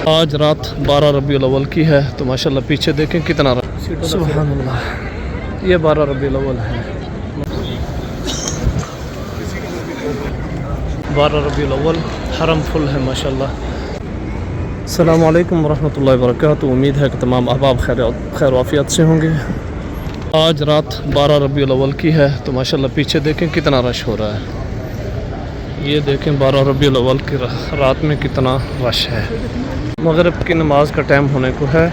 आज रात 12 रबीउल अव्वल की है, तो माशाल्लाह पीछे देखें कितना सुभान अल्लाह, ये 12 रबीउल अव्वल है। 12 रबीउल अव्वल, हरम फुल है माशाल्लाह। अस्सलामु अलैकुम वरहमतुल्लाहि वबरकातुहू। उम्मीद है कि तमाम अहबाब खैर वाफियत से होंगे। आज रात 12 रबीउल अव्वल की है, तो माशाल्लाह पीछे देखें कितना रश हो रहा है। ये देखें 12 रबीउल अव्वल की रात में कितना रश है। मगरिब की नमाज का टाइम होने को है,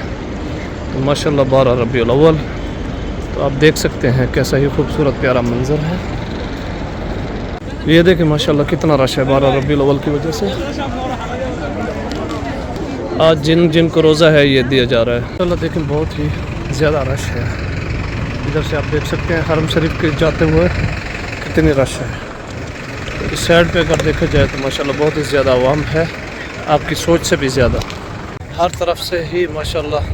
तो माशाल्लाह 12 रबीउल अव्वल, तो आप देख सकते हैं कैसा ही खूबसूरत प्यारा मंज़र है। ये देखें माशाल्लाह कितना रश है 12 रबीउल अव्वल की वजह से। आज जिन को रोज़ा है ये दिया जा रहा है। माशाल्लाह देखें बहुत ही ज़्यादा रश है। इधर से आप देख सकते हैं हरम शरीफ के जाते हुए कितनी रश है। तो इस साइड पे अगर देखा जाए तो माशाल्लाह बहुत ही ज़्यादा आवाम है, आपकी सोच से भी ज़्यादा। हर तरफ से ही माशाल्लाह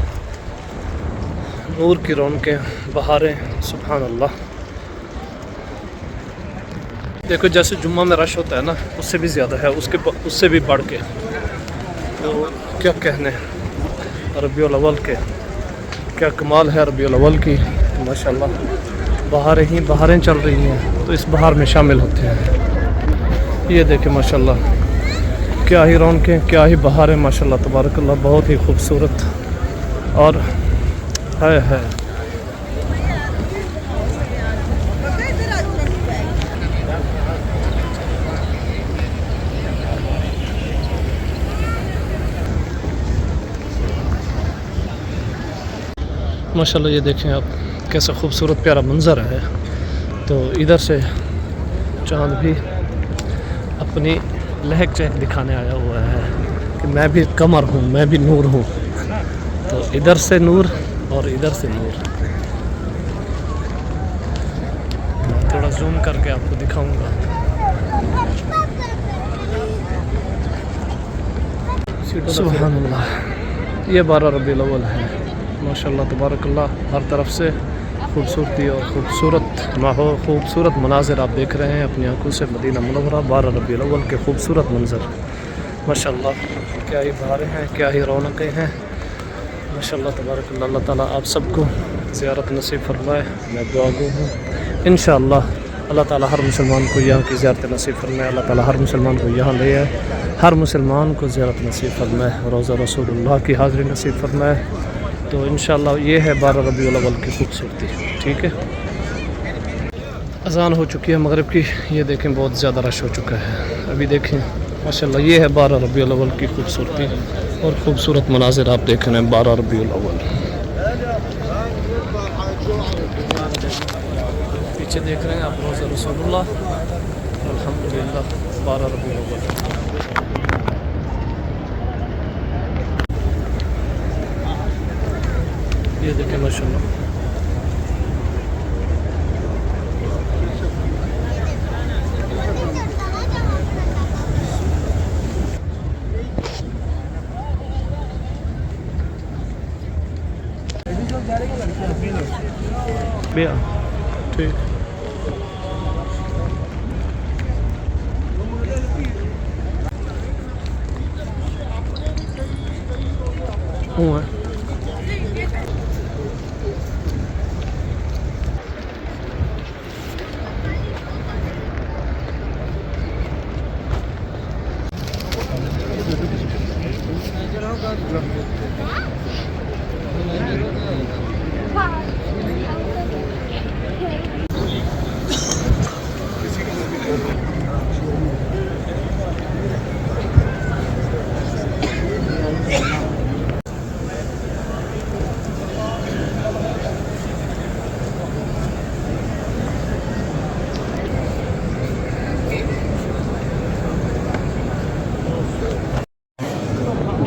नूर की रौनकें, बहारें, सुभान अल्लाह। देखो जैसे जुम्मा में रश होता है ना, उससे भी ज़्यादा है, उससे भी बढ़ के। तो क्या कहने रबीउल अव्वल के, क्या कमाल है रबीउल अव्वल की। माशाल्लाह बहारें चल रही हैं, तो इस बहार में शामिल होते हैं। ये देखें माशाल्लाह क्या ही रौनकें, क्या ही बहारें माशाल्लाह तबारकल्लाह, बहुत ही खूबसूरत। और है माशाल्लाह। ये देखें आप कैसा खूबसूरत प्यारा मंज़र है। तो इधर से चाँद भी अपनी लहक चहक दिखाने आया हुआ है कि मैं भी कमर हूँ, मैं भी नूर हूँ। तो इधर से नूर और इधर से नूर। थोड़ा जूम करके आपको दिखाऊंगा। सुभान अल्लाह, ये 12 रबीउल अव्वल है माशाल्लाह तबारकल्लाह। हर तरफ से खूबसूरती और खूबसूरत माहौल, खूबसूरत मनाज़िर आप देख रहे हैं अपनी आंखों से। मदीना मुनव्वरा 12 रबीउल अव्वल के खूबसूरत मंज़र माशाल्लाह। क्या ही बहारें हैं, क्या ही रौनकें हैं माशाल्लाह तबारकल्लाह। अल्लाह ताला आप सबको ज़ियारत नसीब फरमाए। मैं दुआगो हूँ इंशाअल्लाह अल्लाह ताला हर मुसलमान को यहाँ की ज़ियारत नसीब फरमाए। अल्लाह ताला हर मुसलमान को यहाँ ले आए, हर मुसलमान को ज़ियारत नसीब फरमाए, रोज़ा रसूलुल्लाह की हाज़िरी नसीब फरमाए। तो इंशाअल्लाह ये है 12 रबीउल अव्वल की खूबसूरती। ठीक है, अज़ान हो चुकी है मगरिब की। ये देखें बहुत ज़्यादा रश हो चुका है। अभी देखें माशाल्लाह ये है 12 रबीउल अव्वल की खूबसूरती और ख़ूबसूरत मनाज़िर आप देख रहे हैं 12 रबीउल अव्वल। पीछे देख रहे हैं आप रोज़ा रसूलुल्लाह, अल्हम्दुलिल्लाह 12 रबीउल अव्वल। ये देखें माशाल्लाह भैया। ठीक हूँ है।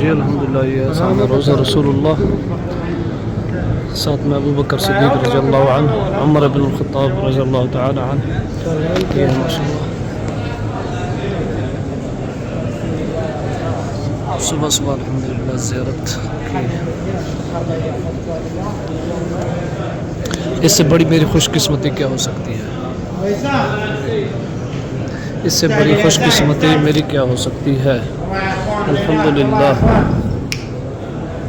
जी अल्हम्दुलिल्लाह। ये सामने रोज़ा रसूलुल्लाह, साथ में अबू बकर सिद्दीक़ रज़ियल्लाहु अन्हु, उमर इब्न ख़त्ताब रज़ियल्लाहु तआला अन्हु। ये माशाल्लाह सुबह सुबह अल्हम्दुलिल्लाह ज़ियारत की। इससे बड़ी मेरी खुशकिस्मती क्या हो सकती है। इससे बड़ी खुशकिस्मती मेरी क्या हो सकती है। अल्हम्दुलिल्लाह